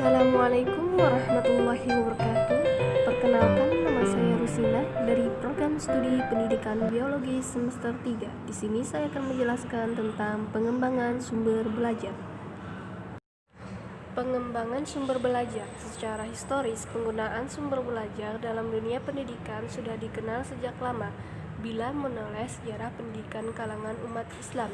Assalamualaikum warahmatullahi wabarakatuh. Perkenalkan, nama saya Rusina dari program studi pendidikan biologi semester 3. Di sini saya akan menjelaskan tentang pengembangan sumber belajar. Pengembangan sumber belajar. Secara historis, penggunaan sumber belajar dalam dunia pendidikan sudah dikenal sejak lama bila menoleh sejarah pendidikan kalangan umat Islam.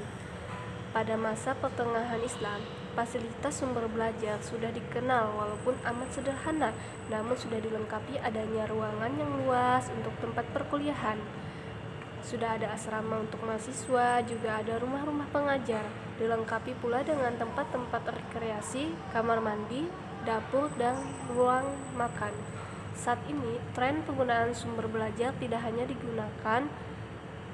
Pada masa pertengahan Islam, fasilitas sumber belajar sudah dikenal walaupun amat sederhana, namun sudah dilengkapi adanya ruangan yang luas untuk tempat perkuliahan. Sudah ada asrama untuk mahasiswa, juga ada rumah-rumah pengajar, dilengkapi pula dengan tempat-tempat rekreasi, kamar mandi, dapur, dan ruang makan. Saat ini, tren penggunaan sumber belajar tidak hanya digunakan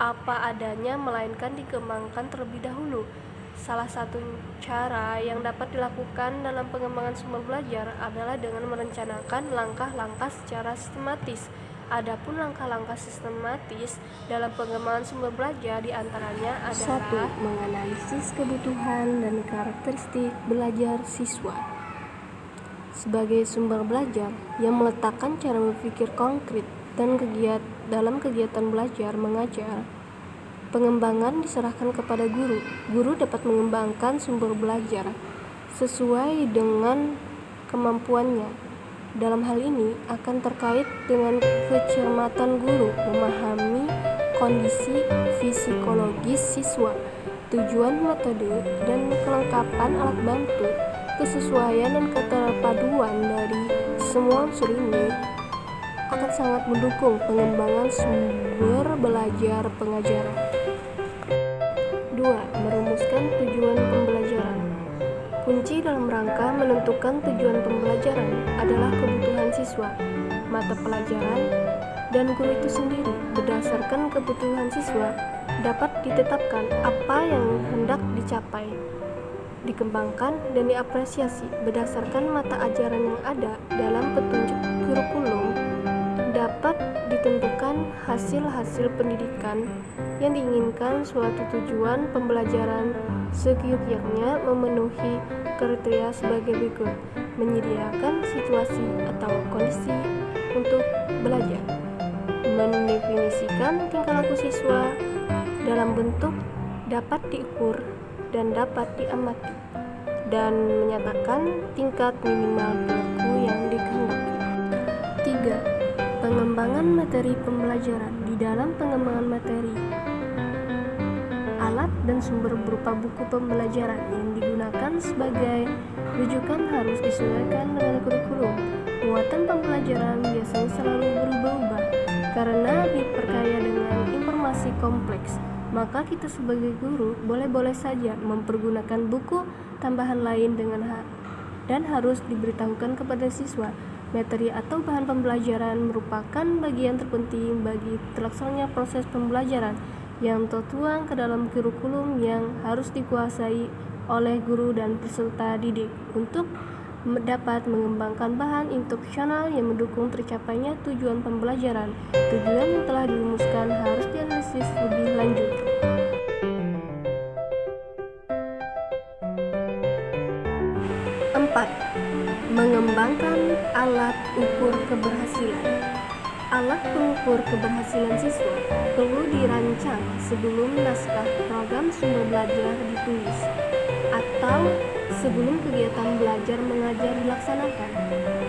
apa adanya, melainkan dikembangkan terlebih dahulu. Salah satu cara yang dapat dilakukan dalam pengembangan sumber belajar adalah dengan merencanakan langkah-langkah secara sistematis. Adapun langkah-langkah sistematis dalam pengembangan sumber belajar diantaranya adalah 1. Menganalisis kebutuhan dan karakteristik belajar siswa. Sebagai sumber belajar yang meletakkan cara berpikir konkret dan dalam kegiatan belajar mengajar, pengembangan diserahkan kepada guru. Guru dapat mengembangkan sumber belajar sesuai dengan kemampuannya. Dalam hal ini akan terkait dengan kecermatan guru memahami kondisi psikologis siswa, tujuan metode dan kelengkapan alat bantu, kesesuaian dan keterpaduan dari semua unsur ini akan sangat mendukung pengembangan sumber belajar pengajaran. 2. Merumuskan tujuan pembelajaran. Kunci dalam rangka menentukan tujuan pembelajaran adalah kebutuhan siswa, mata pelajaran, dan guru itu sendiri. Berdasarkan kebutuhan siswa, dapat ditetapkan apa yang hendak dicapai, dikembangkan, dan diapresiasi. Berdasarkan mata ajaran yang ada dalam petunjuk kurikulum, dapat ditentukan hasil-hasil pendidikan yang diinginkan. Suatu tujuan pembelajaran seyogyanya memenuhi kriteria sebagai berikut: menyediakan situasi atau kondisi untuk belajar, mendefinisikan tingkah laku siswa dalam bentuk dapat diukur dan dapat diamati, dan menyatakan tingkat minimal perilaku yang dikehendaki. 3. Pengembangan materi pembelajaran. Di dalam pengembangan materi, alat dan sumber berupa buku pembelajaran yang digunakan sebagai rujukan harus disesuaikan dengan kurikulum. Muatan pembelajaran biasanya selalu berubah-ubah karena diperkaya dengan informasi kompleks. Maka kita sebagai guru boleh-boleh saja mempergunakan buku tambahan lain dan harus diberitahukan kepada siswa. Materi atau bahan pembelajaran merupakan bagian terpenting bagi terlaksananya proses pembelajaran yang tertuang ke dalam kurikulum yang harus dikuasai oleh guru dan peserta didik untuk dapat mengembangkan bahan instruksional yang mendukung tercapainya tujuan pembelajaran. Tujuan yang telah dirumuskan harus dianalisis lebih lanjut. 4. Mengembangkan alat ukur keberhasilan. Alat pengukur keberhasilan siswa perlu dirancang sebelum naskah program sumber belajar ditulis atau sebelum kegiatan belajar mengajar dilaksanakan.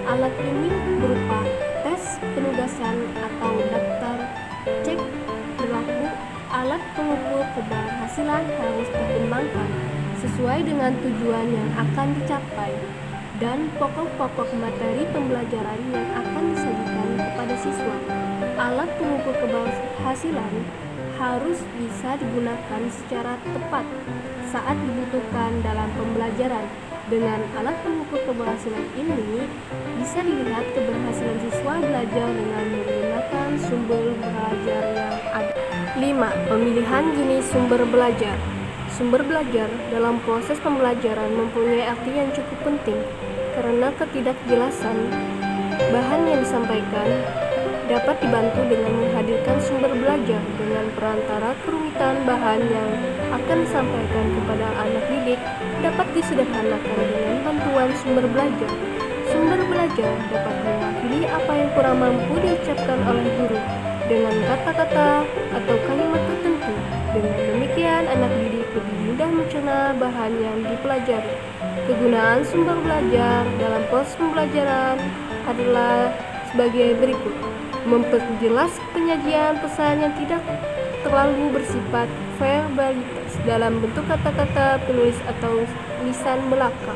Alat ini berupa tes penugasan atau daftar cek perilaku. Alat pengukur keberhasilan harus dikembangkan sesuai dengan tujuan yang akan dicapai dan pokok-pokok materi pembelajaran yang akan disajikan kepada siswa. Alat pengukur keberhasilan harus bisa digunakan secara tepat saat dibutuhkan dalam pembelajaran. Dengan alat pengukur keberhasilan ini bisa dilihat keberhasilan siswa belajar dengan menggunakan sumber belajar yang ada. 5. Pemilihan jenis sumber belajar. Sumber belajar dalam proses pembelajaran mempunyai arti yang cukup penting karena ketidakjelasan bahan yang disampaikan dapat dibantu dengan menghadirkan sumber belajar dengan perantara kerumitan bahan yang akan disampaikan kepada anak didik dapat disederhanakan dengan bantuan sumber belajar. Sumber belajar dapat mewakili apa yang kurang mampu diucapkan oleh guru dengan kata-kata atau kalimat tertentu. Dengan demikian, anak didik lebih mudah mencerna bahan yang dipelajari. Kegunaan sumber belajar dalam proses pembelajaran adalah sebagai berikut: memperjelas penyajian pesan yang tidak terlalu bersifat verbalitas dalam bentuk kata-kata penulis atau lisan belaka,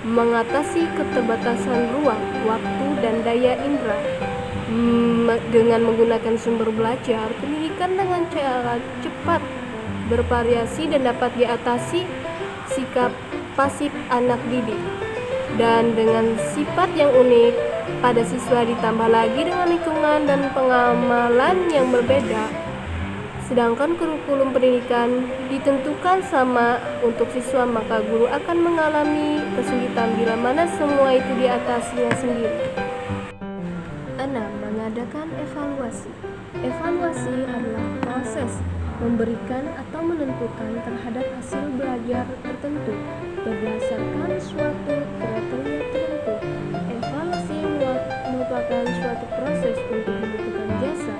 mengatasi keterbatasan ruang, waktu, dan daya indera. Dengan menggunakan sumber belajar, pendidikan dengan cara cepat, bervariasi, dan dapat diatasi sikap pasif anak didik. Dan dengan sifat yang unik pada siswa ditambah lagi dengan lingkungan dan pengamalan yang berbeda. Sedangkan kurikulum pendidikan ditentukan sama untuk siswa, maka guru akan mengalami kesulitan bila mana semua itu diatasinya sendiri. 6. Mengadakan evaluasi. Evaluasi adalah proses memberikan atau menentukan terhadap hasil belajar tertentu berdasarkan suatu kriteria tertentu. Evaluasi merupakan suatu proses untuk menentukan jasa,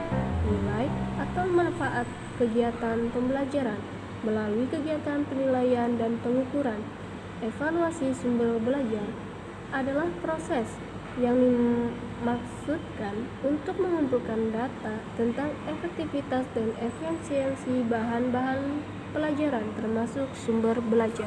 nilai, atau manfaat kegiatan pembelajaran melalui kegiatan penilaian dan pengukuran. Evaluasi sumber belajar adalah proses yang dimaksudkan untuk mengumpulkan data tentang efektivitas dan efisiensi bahan-bahan pelajaran termasuk sumber belajar.